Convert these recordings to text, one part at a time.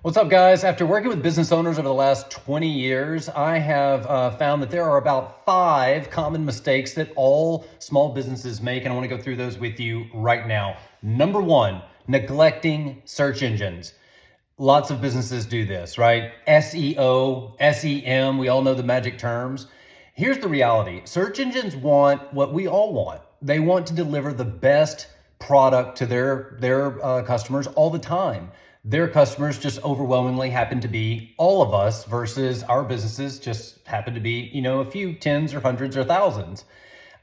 What's up, guys? After working with business owners over the last 20 years, I have found that there are about 5 common mistakes that all small businesses make, and I want to go through those with you right now. Number 1, neglecting search engines. Lots of businesses do this, right? SEO, SEM, we all know the magic terms. Here's the reality. Search engines want what we all want. They want to deliver the best product to their customers all the time. Their customers just overwhelmingly happen to be all of us versus our businesses just happen to be, a few tens or hundreds or thousands.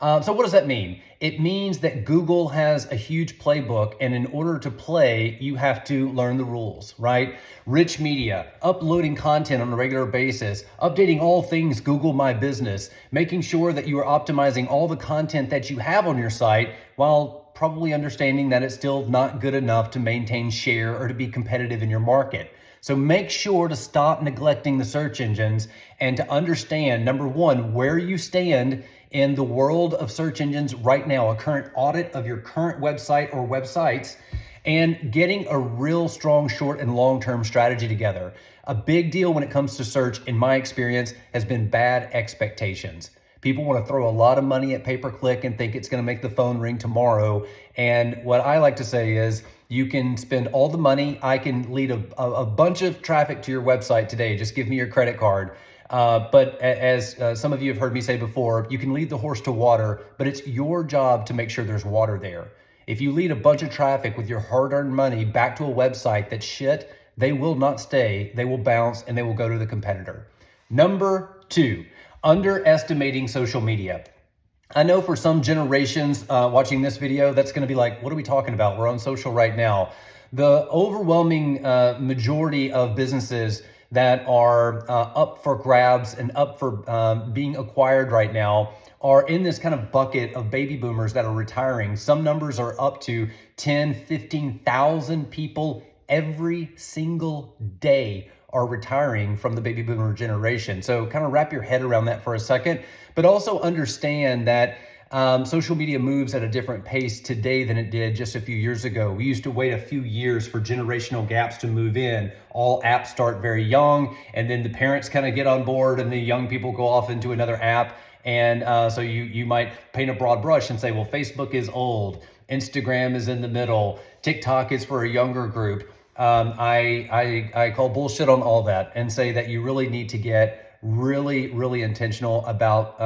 So what does that mean? It means that Google has a huge playbook, and in order to play, you have to learn the rules, right? Rich media, uploading content on a regular basis, updating all things Google My Business, making sure that you are optimizing all the content that you have on your site while probably understanding that it's still not good enough to maintain share or to be competitive in your market. So make sure to stop neglecting the search engines and to understand, number 1, where you stand in the world of search engines right now, a current audit of your current website or websites, and getting a real strong short and long-term strategy together. A big deal when it comes to search, in my experience, has been bad expectations. People want to throw a lot of money at pay-per-click and think it's going to make the phone ring tomorrow. And what I like to say is, you can spend all the money. I can lead a bunch of traffic to your website today. Just give me your credit card. But as some of you have heard me say before, you can lead the horse to water, but it's your job to make sure there's water there. If you lead a bunch of traffic with your hard-earned money back to a website that's shit, they will not stay. They will bounce and they will go to the competitor. Number 2, underestimating social media. I know for some generations watching this video, that's going to be like, what are we talking about? We're on social right now. The overwhelming majority of businesses that are up for grabs and up for being acquired right now are in this kind of bucket of baby boomers that are retiring. Some numbers are up to 10, 15,000 people every single day are retiring from the baby boomer generation. So kind of wrap your head around that for a second, but also understand that social media moves at a different pace today than it did just a few years ago. We used to wait a few years for generational gaps to move in. All apps start very young, and then the parents kind of get on board and the young people go off into another app. And so you might paint a broad brush and say, well, Facebook is old, Instagram is in the middle, TikTok is for a younger group. I call bullshit on all that and say that you really need to get really intentional about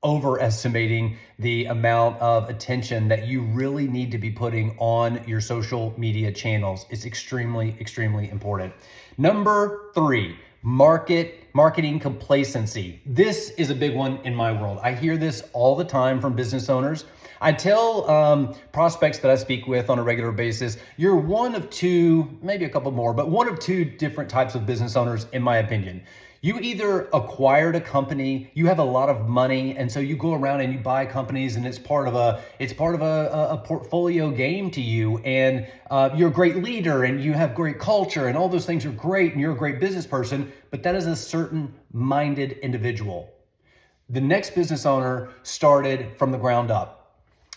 overestimating the amount of attention that you really need to be putting on your social media channels. It's extremely important. Number 3, marketing complacency. This is a big one in my world. I hear this all the time from business owners. I tell prospects that I speak with on a regular basis, you're one of 2, maybe a couple more, but one of 2 different types of business owners, in my opinion. You either acquired a company, you have a lot of money, and so you go around and you buy companies, and it's part of a portfolio game to you, and you're a great leader, and you have great culture, and all those things are great, and you're a great business person, but that is a certain minded individual. The next business owner started from the ground up.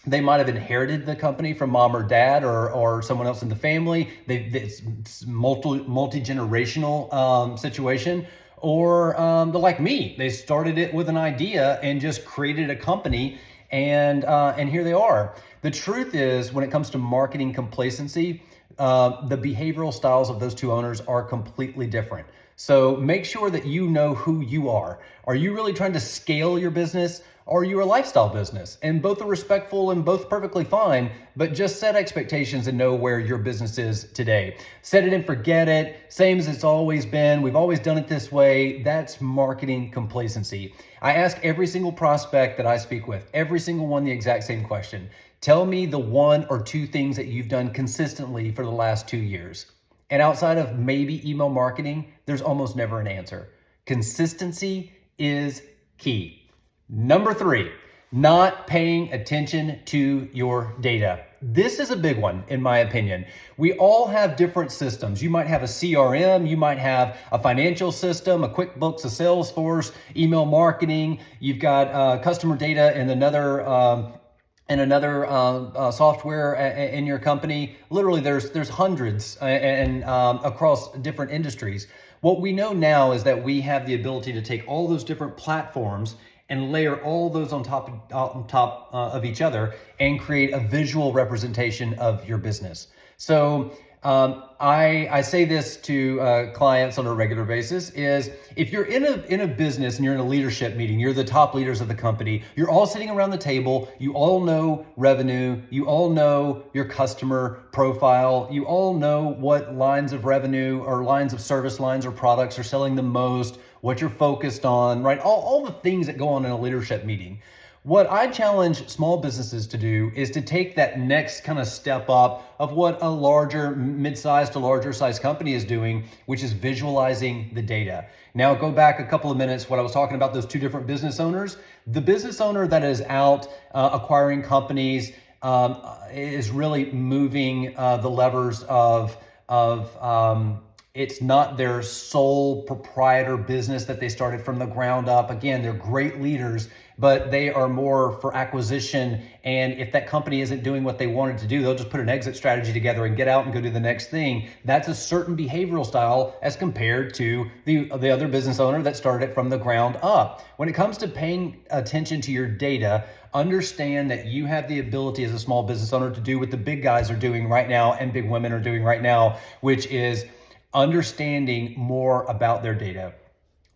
They might have inherited the company from mom or dad or someone else in the family. It's multi-generational situation. Or they're like me. They started it with an idea and just created a company, and here they are. The truth is, when it comes to marketing complacency, the behavioral styles of those 2 owners are completely different. So make sure that you know who you are. Are you really trying to scale your business? Or are you a lifestyle business? And both are respectful and both perfectly fine, but just set expectations and know where your business is today. Set it and forget it. Same as it's always been. We've always done it this way. That's marketing complacency. I ask every single prospect that I speak with, every single one, the exact same question. Tell me the 1 or 2 things that you've done consistently for the last 2 years. And outside of maybe email marketing, there's almost never an answer. Consistency is key. Number 3, not paying attention to your data. This is a big one, in my opinion. We all have different systems. You might have a CRM, you might have a financial system, a Quickbooks, a Salesforce, email marketing. You've got customer data in another and another software in your company. Literally, there's hundreds and across different industries. What we know now is that we have the ability to take all those different platforms and layer all those on top of each other and create a visual representation of your business. So I say this to clients on a regular basis: is if you're in a business and you're in a leadership meeting, you're the top leaders of the company, you're all sitting around the table, you all know revenue, you all know your customer profile, you all know what lines of revenue or lines of service lines or products are selling the most, what you're focused on, right? All the things that go on in a leadership meeting. What I challenge small businesses to do is to take that next kind of step up of what a larger, mid-sized to larger size company is doing, which is visualizing the data. Now, go back a couple of minutes when I was talking about those two different business owners. The business owner that is out acquiring companies is really moving the levers of it's not their sole proprietor business that they started from the ground up. Again, they're great leaders, but they are more for acquisition. And if that company isn't doing what they wanted to do, they'll just put an exit strategy together and get out and go do the next thing. That's a certain behavioral style as compared to the other business owner that started it from the ground up. When it comes to paying attention to your data, understand that you have the ability as a small business owner to do what the big guys are doing right now and big women are doing right now, which is understanding more about their data,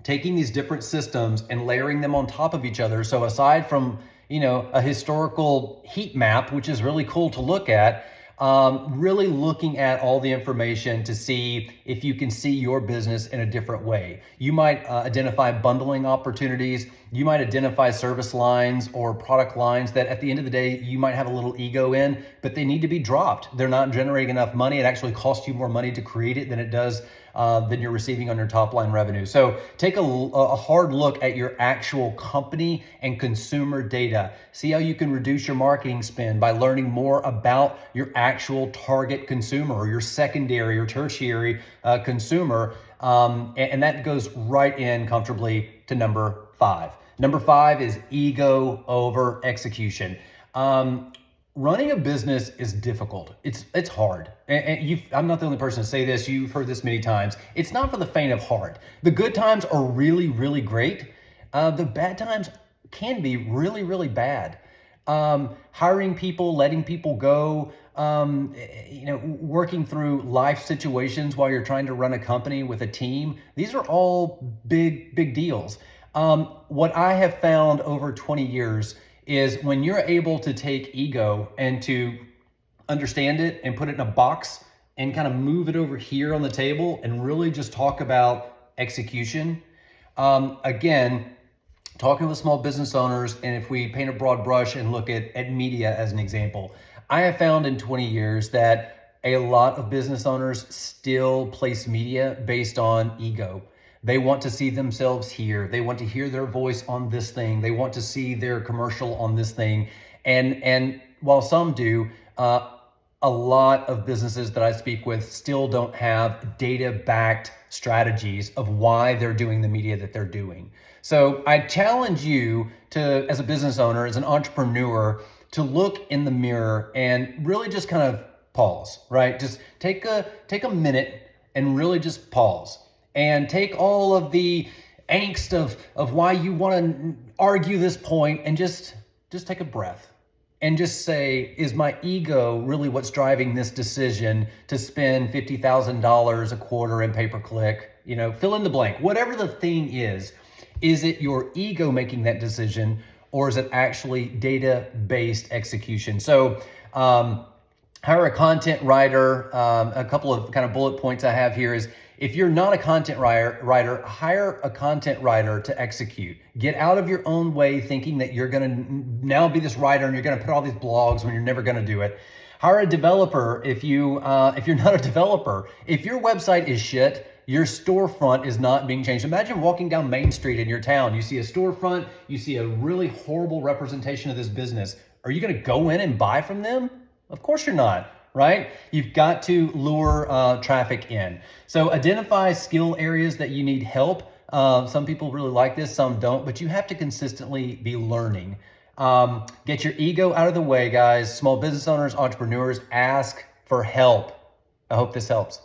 taking these different systems and layering them on top of each other. So aside from, a historical heat map, which is really cool to look at, really looking at all the information to see if you can see your business in a different way. You might identify bundling opportunities. You might identify service lines or product lines that at the end of the day, you might have a little ego in, but they need to be dropped. They're not generating enough money. It actually costs you more money to create it than it does than you're receiving on your top line revenue. So take a hard look at your actual company and consumer data. See how you can reduce your marketing spend by learning more about your actual target consumer or your secondary or tertiary consumer. And that goes right in comfortably to number 5. Number 5 is ego over execution. Running a business is difficult. It's hard. And I'm not the only person to say this. You've heard this many times. It's not for the faint of heart. The good times are really, really great. The bad times can be really, really bad. Hiring people, letting people go, working through life situations while you're trying to run a company with a team. These are all big, big deals. What I have found over 20 years is when you're able to take ego and to understand it and put it in a box and kind of move it over here on the table and really just talk about execution. Again, talking with small business owners, and if we paint a broad brush and look at media as an example, I have found in 20 years that a lot of business owners still place media based on ego. They want to see themselves here. They want to hear their voice on this thing. They want to see their commercial on this thing. And while some do, a lot of businesses that I speak with still don't have data-backed strategies of why they're doing the media that they're doing. So I challenge you to, as a business owner, as an entrepreneur, to look in the mirror and really just kind of pause, right? Just take a minute and really just pause. And take all of the angst of why you want to argue this point and just take a breath and just say, is my ego really what's driving this decision to spend $50,000 a quarter in pay-per-click? Fill in the blank. Whatever the thing is it your ego making that decision, or is it actually data-based execution? So hire a content writer. A couple of kind of bullet points I have here is, if you're not a content writer, hire a content writer to execute. Get out of your own way thinking that you're going to now be this writer and you're going to put all these blogs when you're never going to do it. Hire a developer if you're not a developer. If your website is shit, your storefront is not being changed. Imagine walking down Main Street in your town. You see a storefront, you see a really horrible representation of this business. Are you going to go in and buy from them? Of course you're not. Right? You've got to lure traffic in. So identify skill areas that you need help. Some people really like this, some don't, but you have to consistently be learning. Get your ego out of the way, guys. Small business owners, entrepreneurs, ask for help. I hope this helps.